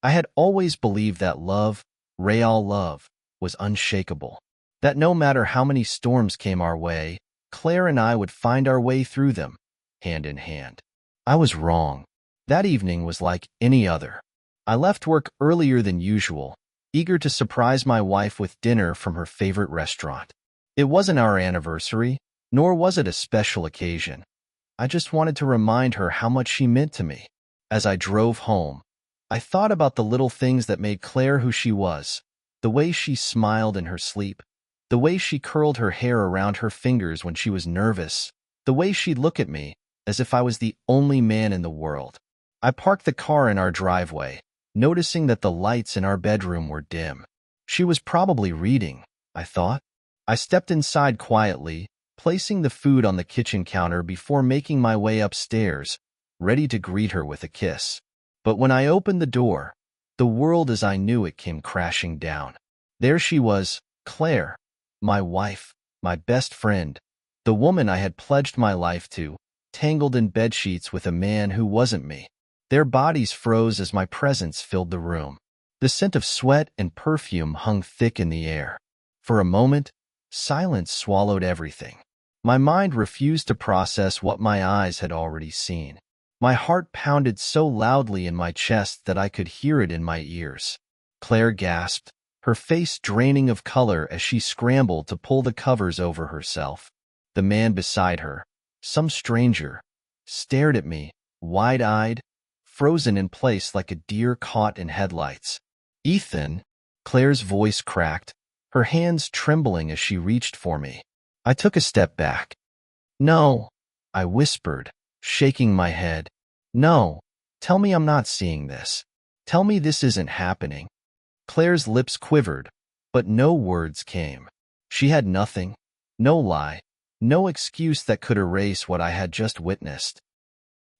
I had always believed that love, real love, was unshakable. That no matter how many storms came our way, Claire and I would find our way through them, hand in hand. I was wrong. That evening was like any other. I left work earlier than usual, eager to surprise my wife with dinner from her favorite restaurant. It wasn't our anniversary, nor was it a special occasion. I just wanted to remind her how much she meant to me. As I drove home, I thought about the little things that made Claire who she was, the way she smiled in her sleep, the way she curled her hair around her fingers when she was nervous, the way she'd look at me as if I was the only man in the world. I parked the car in our driveway, noticing that the lights in our bedroom were dim. She was probably reading, I thought. I stepped inside quietly, placing the food on the kitchen counter before making my way upstairs, ready to greet her with a kiss. But when I opened the door, the world as I knew it came crashing down. There she was, Claire, my wife, my best friend, the woman I had pledged my life to, tangled in bedsheets with a man who wasn't me. Their bodies froze as my presence filled the room. The scent of sweat and perfume hung thick in the air. For a moment, silence swallowed everything. My mind refused to process what my eyes had already seen. My heart pounded so loudly in my chest that I could hear it in my ears. Claire gasped, her face draining of color as she scrambled to pull the covers over herself. The man beside her, some stranger, stared at me, wide-eyed, frozen in place like a deer caught in headlights. "Ethan," Claire's voice cracked, her hands trembling as she reached for me. I took a step back. "No," I whispered, shaking my head. "No, tell me I'm not seeing this. Tell me this isn't happening." Claire's lips quivered, but no words came. She had nothing, no lie, no excuse that could erase what I had just witnessed.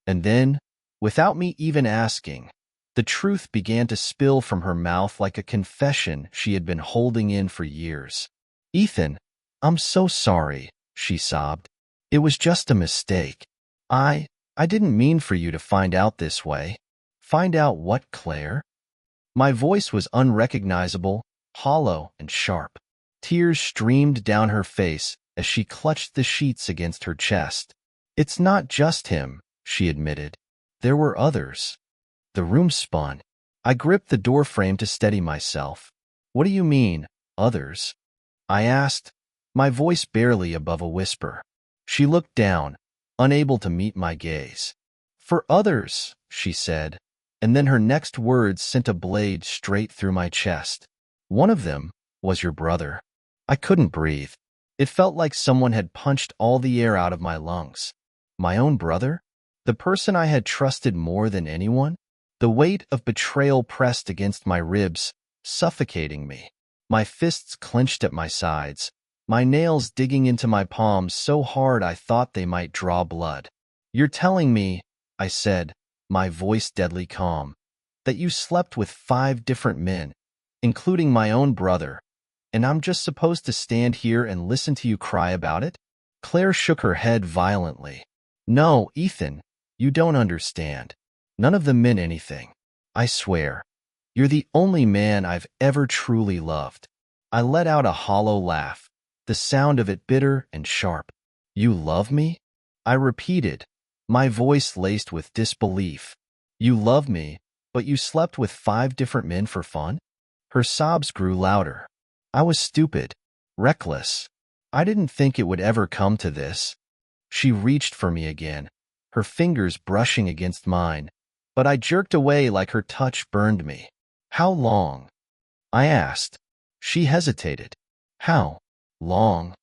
And then, without me even asking, the truth began to spill from her mouth like a confession she had been holding in for years. "Ethan, I'm so sorry," she sobbed. "It was just a mistake. I didn't mean for you to find out this way." "Find out what, Claire?" My voice was unrecognizable, hollow, and sharp. Tears streamed down her face as she clutched the sheets against her chest. "It's not just him," she admitted. "There were others." The room spun. I gripped the doorframe to steady myself. "What do you mean, others?" I asked, my voice barely above a whisper. She looked down, unable to meet my gaze. "For others," she said, and then her next words sent a blade straight through my chest. "One of them was your brother." I couldn't breathe. It felt like someone had punched all the air out of my lungs. My own brother? The person I had trusted more than anyone? The weight of betrayal pressed against my ribs, suffocating me. My fists clenched at my sides, my nails digging into my palms so hard I thought they might draw blood. "You're telling me," I said, my voice deadly calm, "that you slept with 5 different men, including my own brother, and I'm just supposed to stand here and listen to you cry about it?" Claire shook her head violently. "No, Ethan, you don't understand. None of them meant anything. I swear. You're the only man I've ever truly loved." I let out a hollow laugh, the sound of it bitter and sharp. "You love me?" I repeated, my voice laced with disbelief. "You love me, but you slept with 5 different men for fun?" Her sobs grew louder. "I was stupid, reckless. I didn't think it would ever come to this." She reached for me again, her fingers brushing against mine, but I jerked away like her touch burned me. "How long?" I asked. She hesitated. "How long?"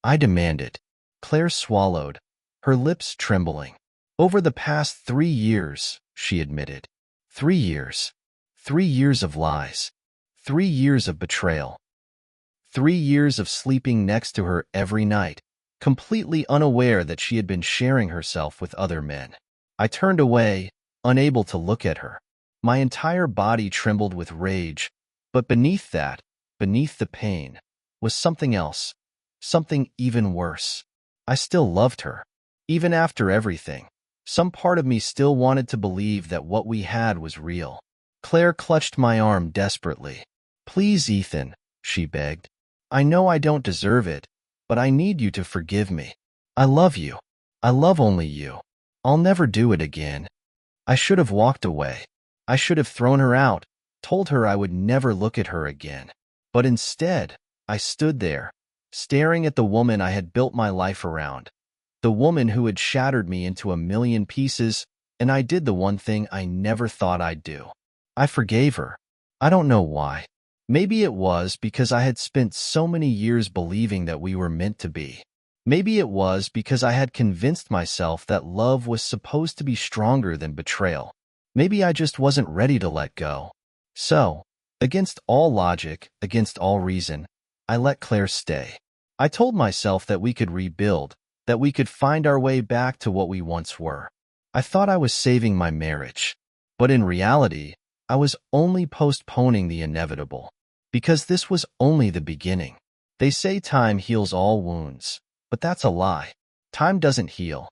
I demanded. Claire swallowed, her lips trembling. "Over the past 3 years," she admitted. 3 years. 3 years of lies. 3 years of betrayal. 3 years of sleeping next to her every night, completely unaware that she had been sharing herself with other men. I turned away, unable to look at her. My entire body trembled with rage, but beneath that, beneath the pain, was something else, something even worse. I still loved her. Even after everything, some part of me still wanted to believe that what we had was real. Claire clutched my arm desperately. "Please, Ethan," she begged. "I know I don't deserve it, but I need you to forgive me. I love you. I love only you. I'll never do it again." I should have walked away. I should have thrown her out, told her I would never look at her again. But instead, I stood there, staring at the woman I had built my life around, the woman who had shattered me into a million pieces, and I did the one thing I never thought I'd do. I forgave her. I don't know why. Maybe it was because I had spent so many years believing that we were meant to be. Maybe it was because I had convinced myself that love was supposed to be stronger than betrayal. Maybe I just wasn't ready to let go. So, against all logic, against all reason, I let Claire stay. I told myself that we could rebuild, that we could find our way back to what we once were. I thought I was saving my marriage. But in reality, I was only postponing the inevitable. Because this was only the beginning. They say time heals all wounds, but that's a lie. Time doesn't heal.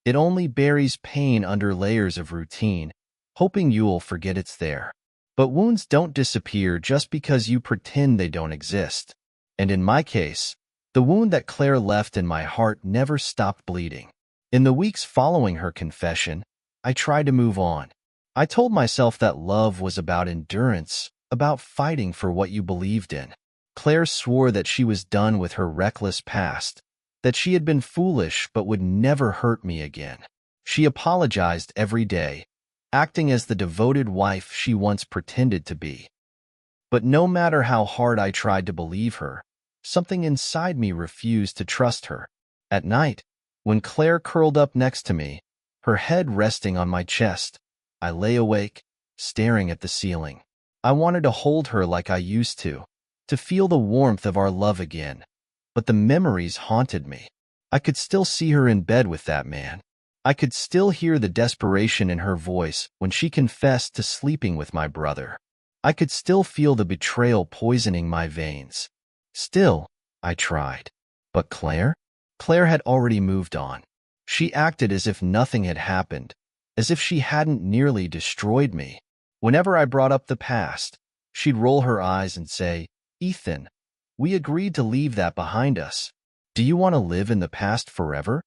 It only buries pain under layers of routine, hoping you'll forget it's there. But wounds don't disappear just because you pretend they don't exist. And in my case, the wound that Claire left in my heart never stopped bleeding. In the weeks following her confession, I tried to move on. I told myself that love was about endurance, about fighting for what you believed in. Claire swore that she was done with her reckless past, that she had been foolish but would never hurt me again. She apologized every day, acting as the devoted wife she once pretended to be. But no matter how hard I tried to believe her, something inside me refused to trust her. At night, when Claire curled up next to me, her head resting on my chest, I lay awake, staring at the ceiling. I wanted to hold her like I used to feel the warmth of our love again. But the memories haunted me. I could still see her in bed with that man. I could still hear the desperation in her voice when she confessed to sleeping with my brother. I could still feel the betrayal poisoning my veins. Still, I tried. But Claire? Claire had already moved on. She acted as if nothing had happened, as if she hadn't nearly destroyed me. Whenever I brought up the past, she'd roll her eyes and say, "Ethan, we agreed to leave that behind us. Do you want to live in the past forever?"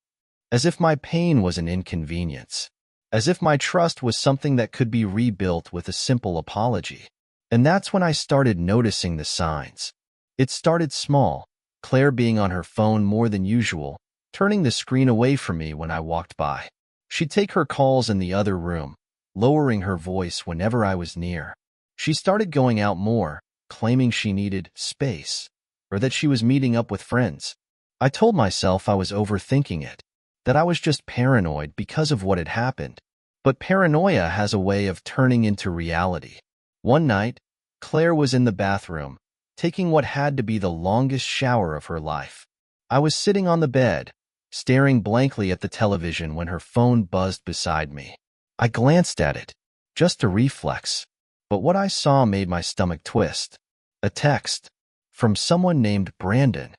As if my pain was an inconvenience. As if my trust was something that could be rebuilt with a simple apology. And that's when I started noticing the signs. It started small, Claire being on her phone more than usual, turning the screen away from me when I walked by. She'd take her calls in the other room, lowering her voice whenever I was near. She started going out more, claiming she needed space, or that she was meeting up with friends. I told myself I was overthinking it, that I was just paranoid because of what had happened. But paranoia has a way of turning into reality. One night, Claire was in the bathroom, taking what had to be the longest shower of her life. I was sitting on the bed, staring blankly at the television when her phone buzzed beside me. I glanced at it, just a reflex. But what I saw made my stomach twist. A text from someone named Brandon.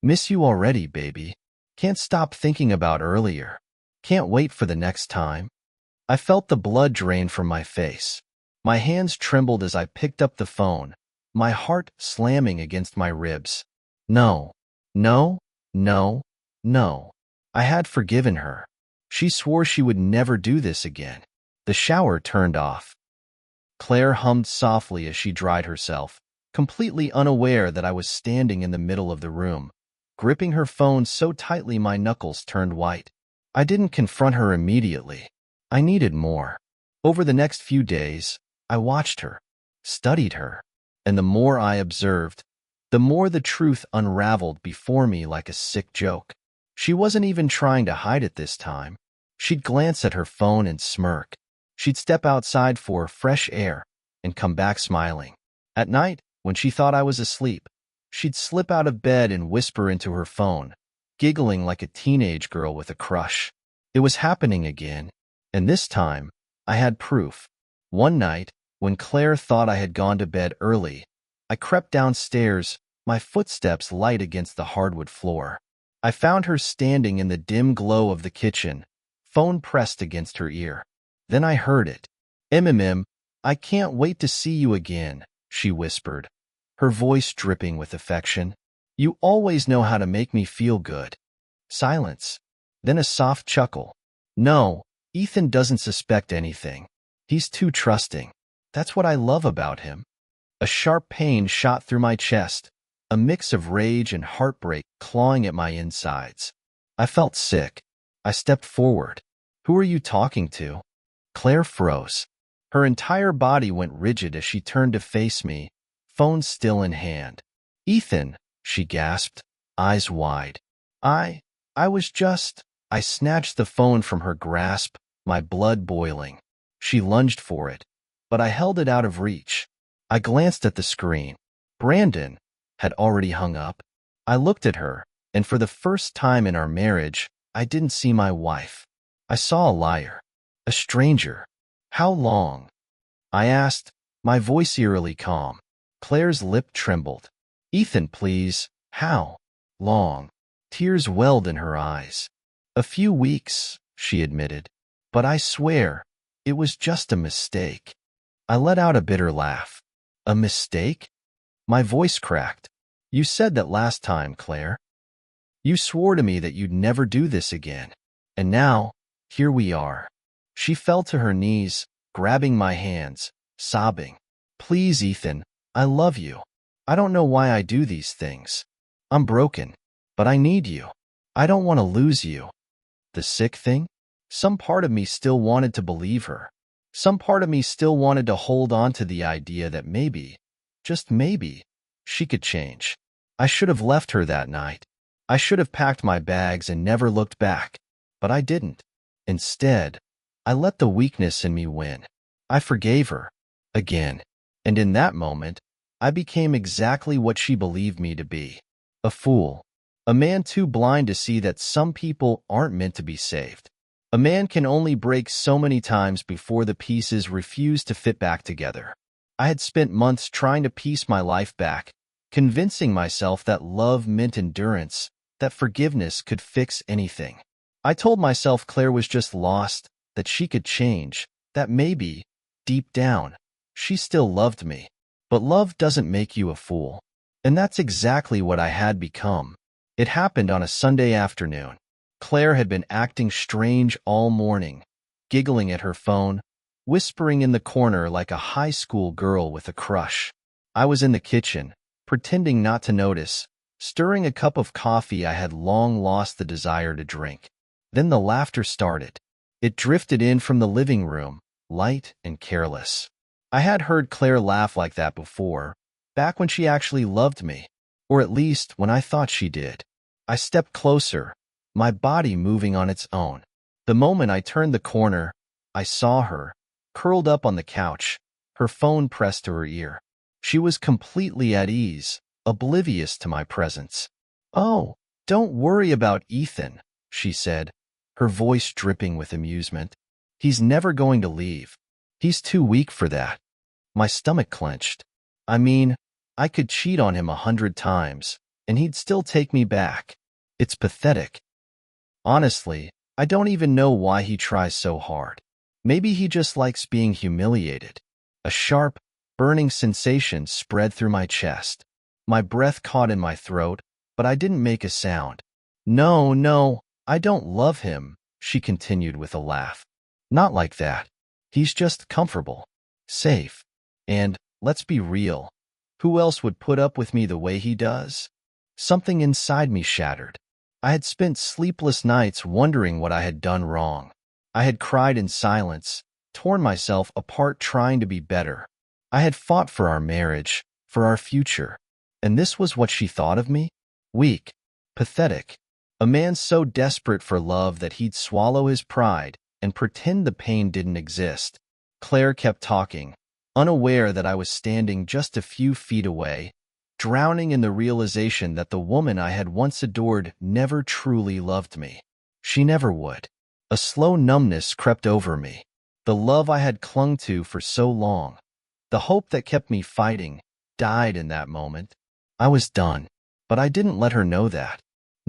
"Miss you already, baby. Can't stop thinking about earlier. Can't wait for the next time." I felt the blood drain from my face. My hands trembled as I picked up the phone, my heart slamming against my ribs. No, no, no, no. I had forgiven her. She swore she would never do this again. The shower turned off. Claire hummed softly as she dried herself, completely unaware that I was standing in the middle of the room, gripping her phone so tightly my knuckles turned white. I didn't confront her immediately. I needed more. Over the next few days, I watched her, studied her, and the more I observed, the more the truth unraveled before me like a sick joke. She wasn't even trying to hide it this time. She'd glance at her phone and smirk. She'd step outside for fresh air and come back smiling. At night, when she thought I was asleep, she'd slip out of bed and whisper into her phone, giggling like a teenage girl with a crush. It was happening again, and this time, I had proof. One night, when Claire thought I had gone to bed early, I crept downstairs, my footsteps light against the hardwood floor. I found her standing in the dim glow of the kitchen, phone pressed against her ear. Then I heard it. I can't wait to see you again, she whispered, her voice dripping with affection. You always know how to make me feel good. Silence. Then a soft chuckle. No, Ethan doesn't suspect anything. He's too trusting. That's what I love about him. A sharp pain shot through my chest, a mix of rage and heartbreak clawing at my insides. I felt sick. I stepped forward. Who are you talking to? Claire froze. Her entire body went rigid as she turned to face me, phone still in hand. Ethan, she gasped, eyes wide. I was just... I snatched the phone from her grasp, my blood boiling. She lunged for it, but I held it out of reach. I glanced at the screen. Brandon had already hung up. I looked at her, and for the first time in our marriage, I didn't see my wife. I saw a liar, a stranger. How long? I asked, my voice eerily calm. Claire's lip trembled. Ethan, please, how long? Tears welled in her eyes. A few weeks, she admitted, but I swear, it was just a mistake. I let out a bitter laugh. A mistake? My voice cracked. You said that last time, Claire. You swore to me that you'd never do this again. And now, here we are. She fell to her knees, grabbing my hands, sobbing. Please, Ethan, I love you. I don't know why I do these things. I'm broken, but I need you. I don't want to lose you. The sick thing? Some part of me still wanted to believe her. Some part of me still wanted to hold on to the idea that maybe, just maybe, she could change. I should have left her that night. I should have packed my bags and never looked back. But I didn't. Instead, I let the weakness in me win. I forgave her. Again. And in that moment, I became exactly what she believed me to be. A fool. A man too blind to see that some people aren't meant to be saved. A man can only break so many times before the pieces refuse to fit back together. I had spent months trying to piece my life back, convincing myself that love meant endurance, that forgiveness could fix anything. I told myself Claire was just lost, that she could change, that maybe, deep down, she still loved me. But love doesn't make you a fool. And that's exactly what I had become. It happened on a Sunday afternoon. Claire had been acting strange all morning, giggling at her phone, whispering in the corner like a high school girl with a crush. I was in the kitchen, pretending not to notice, stirring a cup of coffee I had long lost the desire to drink. Then the laughter started. It drifted in from the living room, light and careless. I had heard Claire laugh like that before, back when she actually loved me, or at least when I thought she did. I stepped closer, my body moving on its own. The moment I turned the corner, I saw her, curled up on the couch, her phone pressed to her ear. She was completely at ease, oblivious to my presence. Oh, don't worry about Ethan, she said, her voice dripping with amusement. He's never going to leave. He's too weak for that. My stomach clenched. I mean, I could cheat on him 100 times, and he'd still take me back. It's pathetic. Honestly, I don't even know why he tries so hard. Maybe he just likes being humiliated. A sharp, burning sensation spread through my chest. My breath caught in my throat, but I didn't make a sound. No, I don't love him, she continued with a laugh. Not like that. He's just comfortable, safe. And, let's be real, who else would put up with me the way he does? Something inside me shattered. I had spent sleepless nights wondering what I had done wrong. I had cried in silence, torn myself apart trying to be better. I had fought for our marriage, for our future. And this was what she thought of me? Weak, pathetic. A man so desperate for love that he'd swallow his pride and pretend the pain didn't exist. Claire kept talking, unaware that I was standing just a few feet away, drowning in the realization that the woman I had once adored never truly loved me. She never would. A slow numbness crept over me. The love I had clung to for so long, the hope that kept me fighting, died in that moment. I was done, but I didn't let her know that.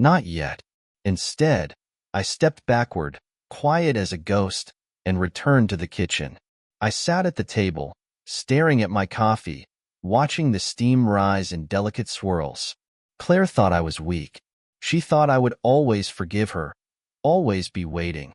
Not yet. Instead, I stepped backward, quiet as a ghost, and returned to the kitchen. I sat at the table, staring at my coffee, watching the steam rise in delicate swirls. Claire thought I was weak. She thought I would always forgive her, always be waiting,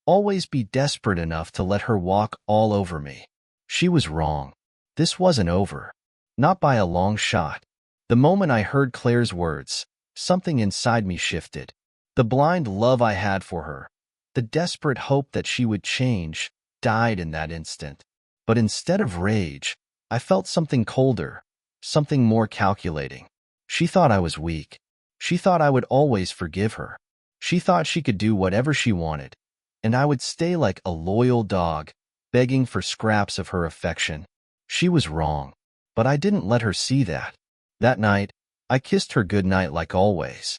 always be desperate enough to let her walk all over me. She was wrong. This wasn't over. Not by a long shot. The moment I heard Claire's words, something inside me shifted. The blind love I had for her, the desperate hope that she would change, died in that instant. But instead of rage, I felt something colder, something more calculating. She thought I was weak. She thought I would always forgive her. She thought she could do whatever she wanted, and I would stay like a loyal dog, begging for scraps of her affection. She was wrong, but I didn't let her see that. That night, I kissed her goodnight like always.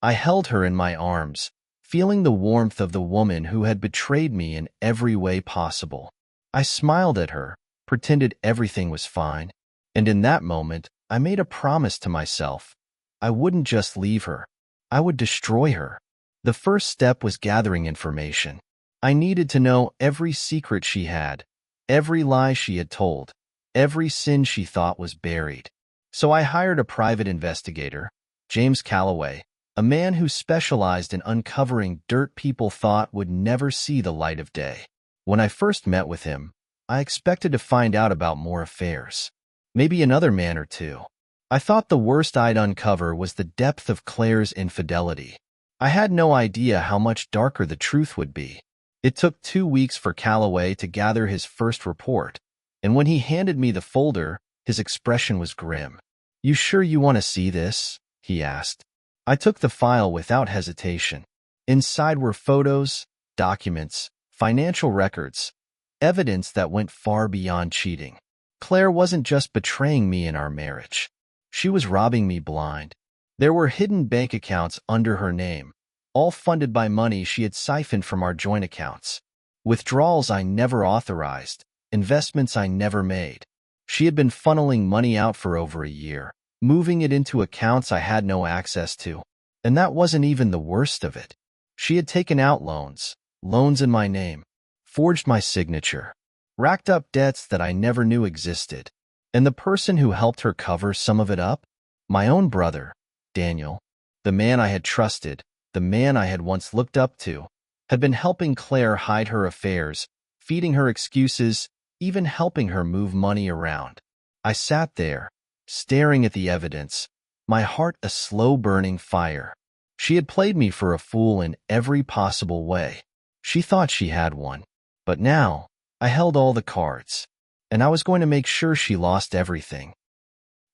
I held her in my arms, feeling the warmth of the woman who had betrayed me in every way possible. I smiled at her, pretended everything was fine, and in that moment, I made a promise to myself. I wouldn't just leave her. I would destroy her. The first step was gathering information. I needed to know every secret she had, every lie she had told, every sin she thought was buried. So I hired a private investigator, James Calloway, a man who specialized in uncovering dirt people thought would never see the light of day. When I first met with him, I expected to find out about more affairs. Maybe another man or two. I thought the worst I'd uncover was the depth of Claire's infidelity. I had no idea how much darker the truth would be. It took 2 weeks for Calloway to gather his first report, and when he handed me the folder, his expression was grim. "You sure you want to see this?" he asked. I took the file without hesitation. Inside were photos, documents, financial records, evidence that went far beyond cheating. Claire wasn't just betraying me in our marriage. She was robbing me blind. There were hidden bank accounts under her name, all funded by money she had siphoned from our joint accounts. Withdrawals I never authorized, investments I never made. She had been funneling money out for over a year, moving it into accounts I had no access to. And that wasn't even the worst of it. She had taken out loans in my name, forged my signature, racked up debts that I never knew existed. And the person who helped her cover some of it up? My own brother, Daniel, the man I had trusted, the man I had once looked up to, had been helping Claire hide her affairs, feeding her excuses, even helping her move money around. I sat there, staring at the evidence, my heart a slow-burning fire. She had played me for a fool in every possible way. She thought she had one. But now, I held all the cards, and I was going to make sure she lost everything.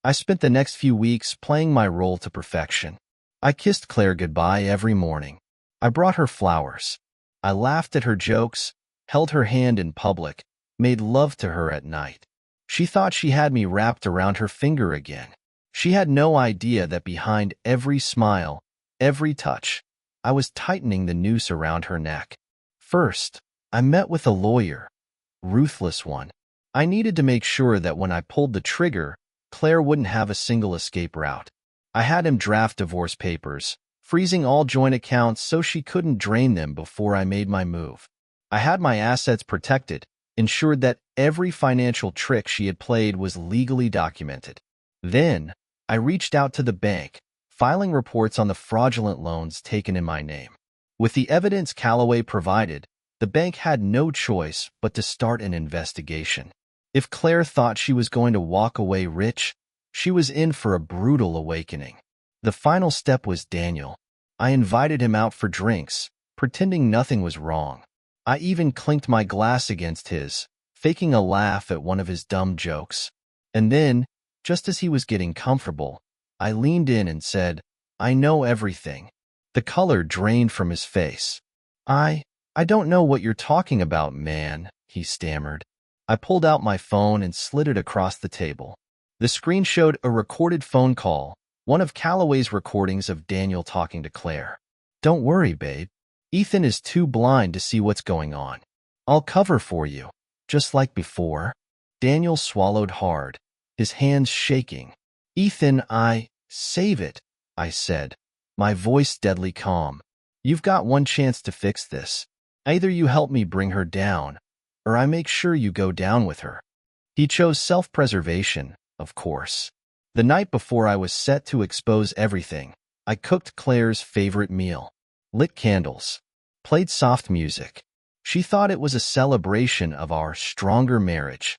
I spent the next few weeks playing my role to perfection. I kissed Claire goodbye every morning. I brought her flowers. I laughed at her jokes, held her hand in public, made love to her at night. She thought she had me wrapped around her finger again. She had no idea that behind every smile, every touch, I was tightening the noose around her neck. First, I met with a lawyer, ruthless one. I needed to make sure that when I pulled the trigger, Claire wouldn't have a single escape route. I had him draft divorce papers, freezing all joint accounts so she couldn't drain them before I made my move. I had my assets protected, ensured that every financial trick she had played was legally documented. Then, I reached out to the bank, filing reports on the fraudulent loans taken in my name. With the evidence Calloway provided, the bank had no choice but to start an investigation. If Claire thought she was going to walk away rich, she was in for a brutal awakening. The final step was Daniel. I invited him out for drinks, pretending nothing was wrong. I even clinked my glass against his, faking a laugh at one of his dumb jokes. And then, just as he was getting comfortable, I leaned in and said, "I know everything." The color drained from his face. I don't know what you're talking about, man," he stammered. I pulled out my phone and slid it across the table. The screen showed a recorded phone call, one of Calloway's recordings of Daniel talking to Claire. "Don't worry, babe. Ethan is too blind to see what's going on. I'll cover for you, just like before." Daniel swallowed hard, his hands shaking. "Ethan, save it," I said, my voice deadly calm. "You've got one chance to fix this. Either you help me bring her down, or I make sure you go down with her." He chose self-preservation, of course. The night before I was set to expose everything, I cooked Claire's favorite meal, lit candles, played soft music. She thought it was a celebration of our stronger marriage.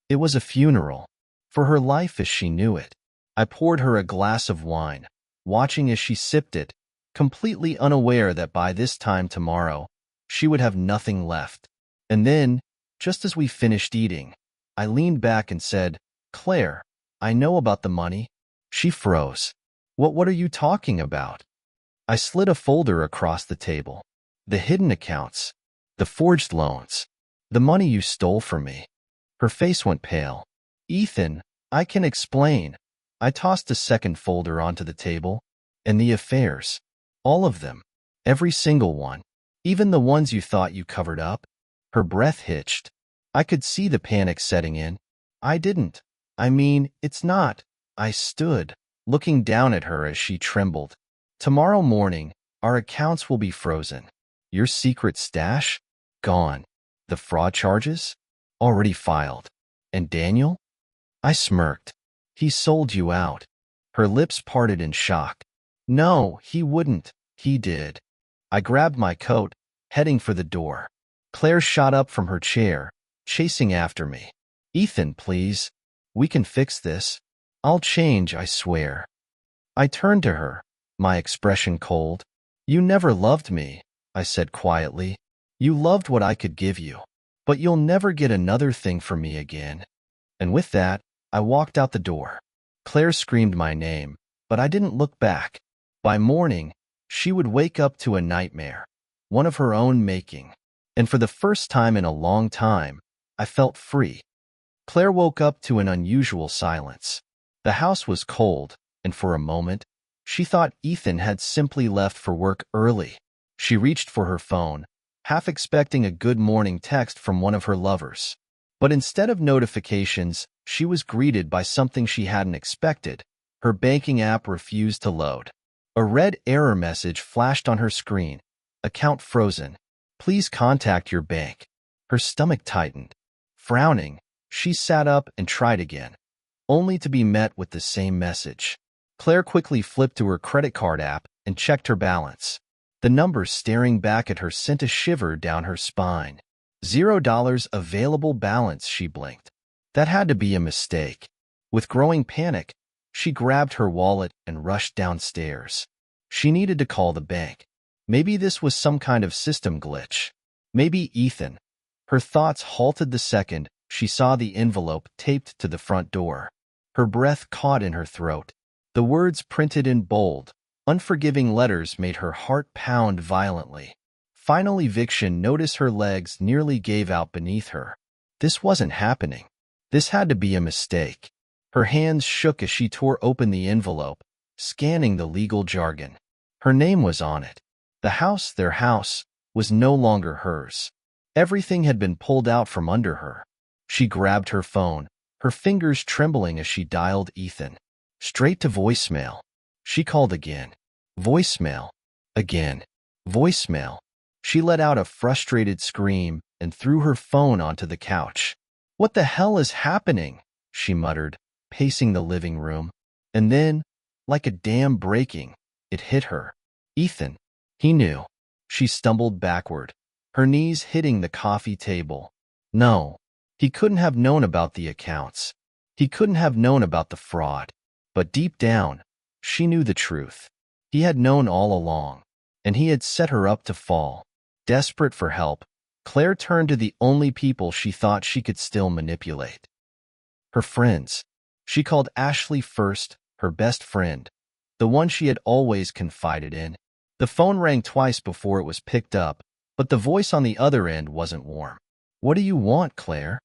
It was a funeral, for her life as she knew it. I poured her a glass of wine, watching as she sipped it, completely unaware that by this time tomorrow, she would have nothing left. And then, just as we finished eating, I leaned back and said, "Claire, I know about the money." She froze. What are you talking about?" I slid a folder across the table. "The hidden accounts, the forged loans, the money you stole from me." Her face went pale. "Ethan, I can explain." I tossed a second folder onto the table. "And the affairs. All of them. Every single one. Even the ones you thought you covered up." Her breath hitched. I could see the panic setting in. "I didn't. I mean, it's not." I stood, looking down at her as she trembled. "Tomorrow morning, our accounts will be frozen. Your secret stash? Gone. The fraud charges? Already filed. And Daniel?" I smirked. "He sold you out." Her lips parted in shock. "No, he wouldn't. He did." I grabbed my coat, heading for the door. Claire shot up from her chair, chasing after me. "Ethan, please. We can fix this. I'll change, I swear." I turned to her, my expression cold. "You never loved me," I said quietly. "You loved what I could give you. But you'll never get another thing from me again." And with that, I walked out the door. Claire screamed my name, but I didn't look back. By morning, she would wake up to a nightmare, one of her own making. And for the first time in a long time, I felt free. Claire woke up to an unusual silence. The house was cold, and for a moment, she thought Ethan had simply left for work early. She reached for her phone, half expecting a good morning text from one of her lovers. But instead of notifications, she was greeted by something she hadn't expected. Her banking app refused to load. A red error message flashed on her screen. "Account frozen. Please contact your bank." Her stomach tightened. Frowning, she sat up and tried again, only to be met with the same message. Claire quickly flipped to her credit card app and checked her balance. The numbers staring back at her sent a shiver down her spine. $0 available balance, she blinked. That had to be a mistake. With growing panic, she grabbed her wallet and rushed downstairs. She needed to call the bank. Maybe this was some kind of system glitch. Maybe Ethan. Her thoughts halted the second she saw the envelope taped to the front door. Her breath caught in her throat. The words printed in bold, unforgiving letters made her heart pound violently. Final eviction. Notice. Her legs nearly gave out beneath her. This wasn't happening. This had to be a mistake. Her hands shook as she tore open the envelope, scanning the legal jargon. Her name was on it. The house, their house, was no longer hers. Everything had been pulled out from under her. She grabbed her phone, her fingers trembling as she dialed Ethan. Straight to voicemail. She called again. Voicemail. Again. Voicemail. She let out a frustrated scream and threw her phone onto the couch. "What the hell is happening?" she muttered, pacing the living room. And then, like a dam breaking, it hit her. Ethan. He knew. She stumbled backward, her knees hitting the coffee table. No, he couldn't have known about the accounts. He couldn't have known about the fraud. But deep down, she knew the truth. He had known all along, and he had set her up to fall. Desperate for help, Claire turned to the only people she thought she could still manipulate. Her friends. She called Ashley first, her best friend, the one she had always confided in. The phone rang twice before it was picked up, but the voice on the other end wasn't warm. "What do you want, Claire?"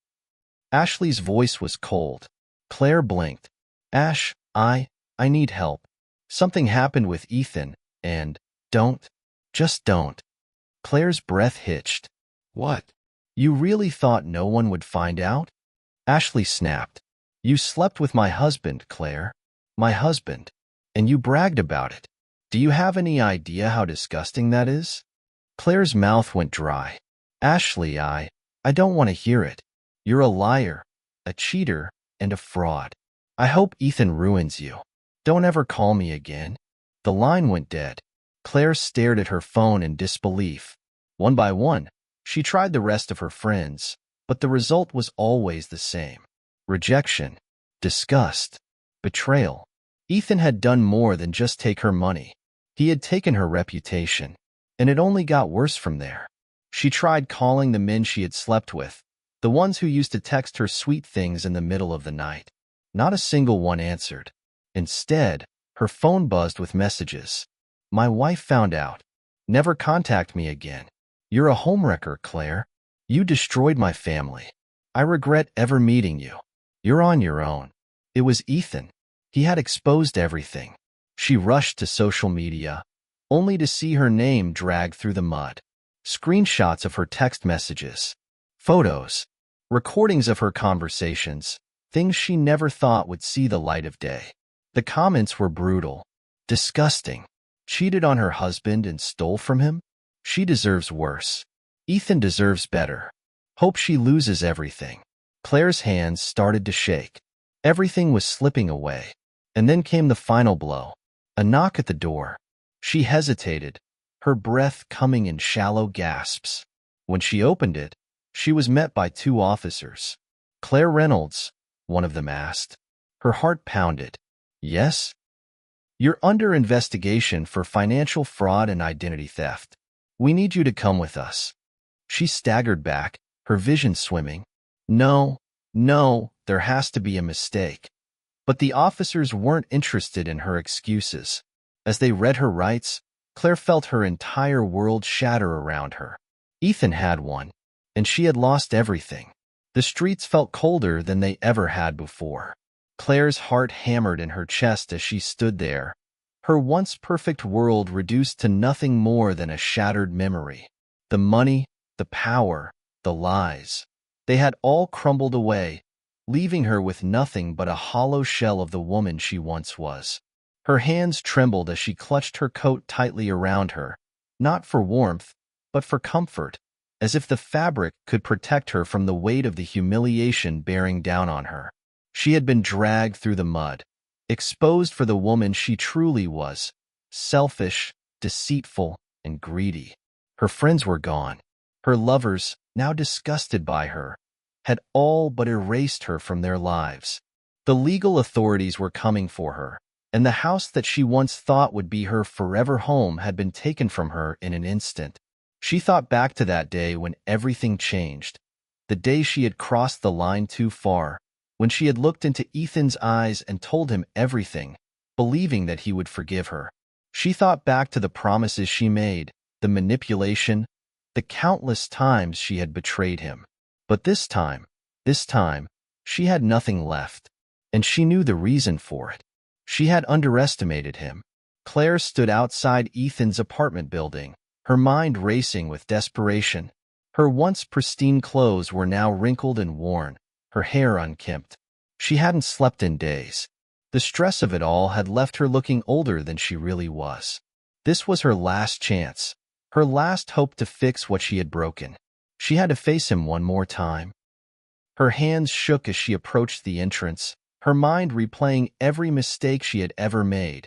Ashley's voice was cold. Claire blinked. "Ash, I need help. Something happened with Ethan, and just don't." Claire's breath hitched. "What? You really thought no one would find out?" Ashley snapped. "You slept with my husband, Claire. My husband. And you bragged about it. Do you have any idea how disgusting that is?" Claire's mouth went dry. "Ashley, I don't want to hear it. You're a liar. a cheater, and a fraud. I hope Ethan ruins you. Don't ever call me again." The line went dead. Claire stared at her phone in disbelief. One by one, she tried the rest of her friends, but the result was always the same. Rejection, disgust, betrayal. Ethan had done more than just take her money. He had taken her reputation, and it only got worse from there. She tried calling the men she had slept with, the ones who used to text her sweet things in the middle of the night. Not a single one answered. Instead, her phone buzzed with messages. "My wife found out. Never contact me again. You're a homewrecker, Claire. You destroyed my family. I regret ever meeting you. You're on your own." It was Ethan. He had exposed everything. She rushed to social media, only to see her name dragged through the mud. Screenshots of her text messages, photos, recordings of her conversations, things she never thought would see the light of day. The comments were brutal, disgusting. Cheated on her husband and stole from him? She deserves worse. Ethan deserves better. Hope she loses everything. Claire's hands started to shake. Everything was slipping away. And then came the final blow. A knock at the door. She hesitated, her breath coming in shallow gasps. When she opened it, she was met by 2 officers. "Claire Reynolds," one of them asked. Her heart pounded. "Yes?" "You're under investigation for financial fraud and identity theft. We need you to come with us." She staggered back, her vision swimming. No, there has to be a mistake." But the officers weren't interested in her excuses. As they read her rights, Claire felt her entire world shatter around her. Ethan had won, and she had lost everything. The streets felt colder than they ever had before. Claire's heart hammered in her chest as she stood there, her once perfect world reduced to nothing more than a shattered memory. The money, the power, the lies, they had all crumbled away, leaving her with nothing but a hollow shell of the woman she once was. Her hands trembled as she clutched her coat tightly around her, not for warmth, but for comfort, as if the fabric could protect her from the weight of the humiliation bearing down on her. She had been dragged through the mud, exposed for the woman she truly was, selfish, deceitful, and greedy. Her friends were gone. Her lovers, now disgusted by her, had all but erased her from their lives. The legal authorities were coming for her, and the house that she once thought would be her forever home had been taken from her in an instant. She thought back to that day when everything changed, the day she had crossed the line too far, when she had looked into Ethan's eyes and told him everything, believing that he would forgive her. She thought back to the promises she made, the manipulation, the countless times she had betrayed him. But this time, she had nothing left, and she knew the reason for it. She had underestimated him. Claire stood outside Ethan's apartment building, her mind racing with desperation. Her once pristine clothes were now wrinkled and worn, her hair unkempt. She hadn't slept in days. The stress of it all had left her looking older than she really was. This was her last chance, her last hope to fix what she had broken. She had to face him one more time. Her hands shook as she approached the entrance, her mind replaying every mistake she had ever made,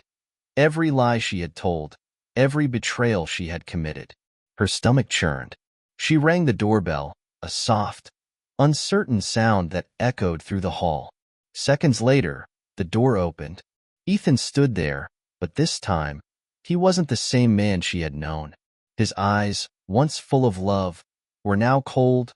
every lie she had told, every betrayal she had committed. Her stomach churned. She rang the doorbell, a soft, uncertain sound that echoed through the hall. Seconds later, the door opened. Ethan stood there, but this time, he wasn't the same man she had known. His eyes, once full of love, were now cold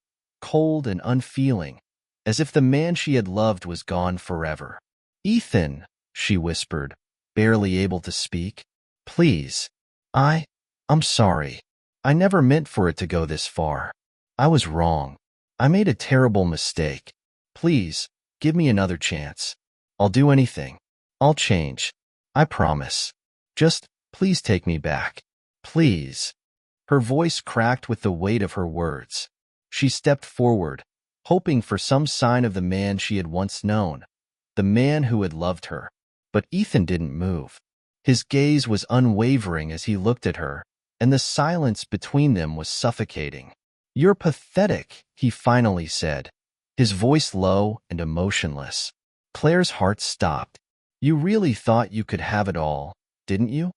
and unfeeling, as if the man she had loved was gone forever. "Ethan," she whispered, barely able to speak. "Please. I'm sorry. I never meant for it to go this far. I was wrong. I made a terrible mistake. Please, give me another chance. I'll do anything. I'll change. I promise. Just, please take me back. Please." Her voice cracked with the weight of her words. She stepped forward, hoping for some sign of the man she had once known, the man who had loved her. But Ethan didn't move. His gaze was unwavering as he looked at her, and the silence between them was suffocating. "You're pathetic," he finally said, his voice low and emotionless. Claire's heart stopped. You really thought you could have it all, didn't you?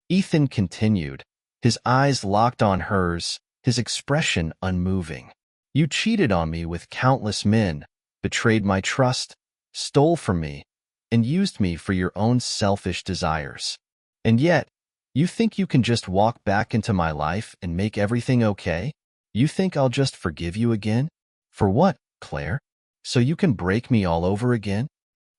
Ethan continued, his eyes locked on hers, his expression unmoving. You cheated on me with countless men, betrayed my trust, stole from me, and used me for your own selfish desires. And yet, you think you can just walk back into my life and make everything okay? You think I'll just forgive you again? For what, Claire? So you can break me all over again?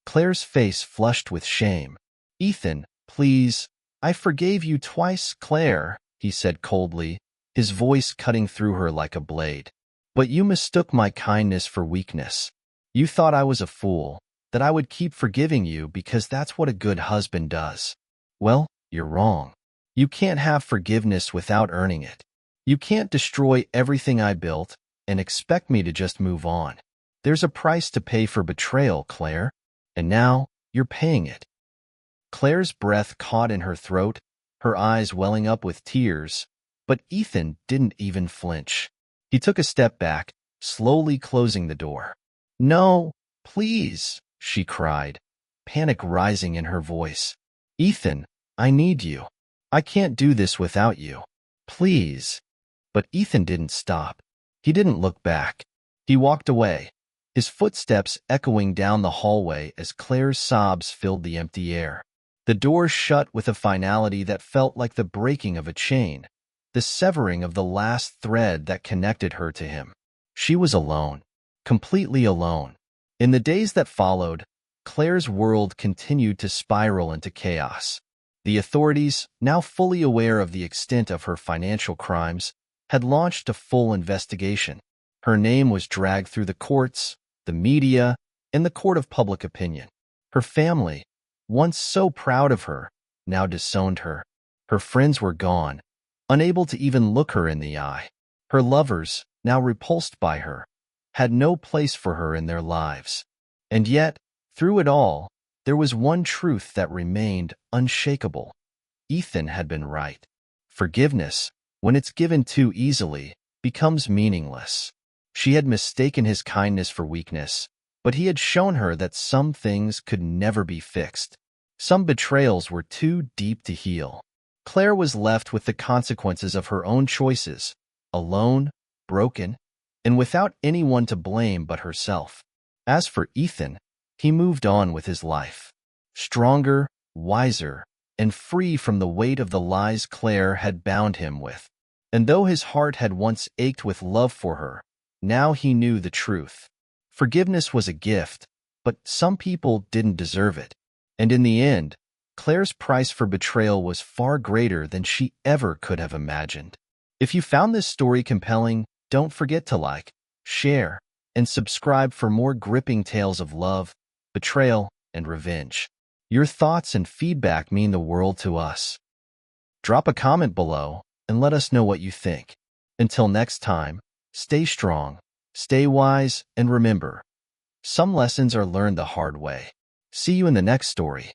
Claire's face flushed with shame. Ethan, please, I forgave you twice, Claire, he said coldly, his voice cutting through her like a blade. But you mistook my kindness for weakness. You thought I was a fool, that I would keep forgiving you because that's what a good husband does. Well, you're wrong. You can't have forgiveness without earning it. You can't destroy everything I built and expect me to just move on. There's a price to pay for betrayal, Claire, and now you're paying it. Claire's breath caught in her throat, her eyes welling up with tears, but Ethan didn't even flinch. He took a step back, slowly closing the door. No, please, she cried, panic rising in her voice. Ethan, I need you. I can't do this without you. Please. But Ethan didn't stop. He didn't look back. He walked away, his footsteps echoing down the hallway as Claire's sobs filled the empty air. The door shut with a finality that felt like the breaking of a chain, the severing of the last thread that connected her to him. She was alone, completely alone. In the days that followed, Claire's world continued to spiral into chaos. The authorities, now fully aware of the extent of her financial crimes, had launched a full investigation. Her name was dragged through the courts, the media, and the court of public opinion. Her family, once so proud of her, now disowned her. Her friends were gone, unable to even look her in the eye. Her lovers, now repulsed by her, had no place for her in their lives. And yet, through it all, there was one truth that remained unshakable. Ethan had been right. Forgiveness, when it's given too easily, becomes meaningless. She had mistaken his kindness for weakness, but he had shown her that some things could never be fixed. Some betrayals were too deep to heal. Claire was left with the consequences of her own choices, alone, broken, and without anyone to blame but herself. As for Ethan, he moved on with his life, stronger, wiser, and free from the weight of the lies Claire had bound him with. And though his heart had once ached with love for her, now he knew the truth. Forgiveness was a gift, but some people didn't deserve it. And in the end, Claire's price for betrayal was far greater than she ever could have imagined. If you found this story compelling, don't forget to like, share, and subscribe for more gripping tales of love, betrayal, and revenge. Your thoughts and feedback mean the world to us. Drop a comment below and let us know what you think. Until next time, stay strong, stay wise, and remember, some lessons are learned the hard way. See you in the next story.